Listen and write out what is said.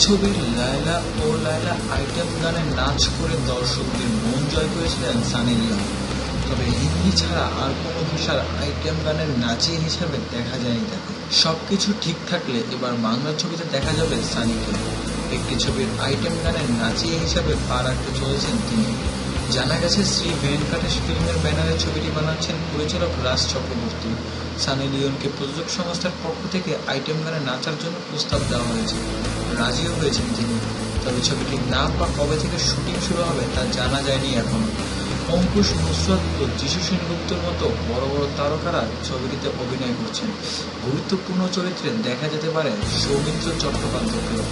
ছবির লায়লা ও লায়লা আইটেম গানে নাচ করে দর্শকদের মন জয় করেছিলেন সানি লিওন। তবে হিন্দি ছাড়া আর কোনো ভাষার আইটেম গানের নাচিয়ে হিসাবে দেখা যায়নি তাকে। সবকিছু ঠিক থাকলে এবার বাংলা ছবিতে দেখা যাবে সানিকে। একটি ছবির আইটেম গানের নাচিয়ে হিসাবে পা রাখতে চলেছেন তিনি। জানা গেছে শ্রী ভেঙ্কটেশ ফিল্মের ব্যানারে ছবিটি বানাচ্ছেন পরিচালক রাজ চক্রবর্তী। সানি লিওনকে প্রযোজক সংস্থার পক্ষ থেকে আইটেম গানে নাচার জন্য প্রস্তাব দেওয়া হয়েছে, রাজিও হয়েছেন তিনি। তবে ছবিটির নাম বা কবে থেকে শুটিং শুরু হবে তা জানা যায়নি এখনো। অঙ্কুশ, নুসরাত ও যিশু সেনগুপ্তর মতো বড় বড় তারকারা ছবিটিতে অভিনয় করছেন। গুরুত্বপূর্ণ চরিত্রে দেখা যেতে পারে সৌমিত্র চট্টোপাধ্যায়কেও।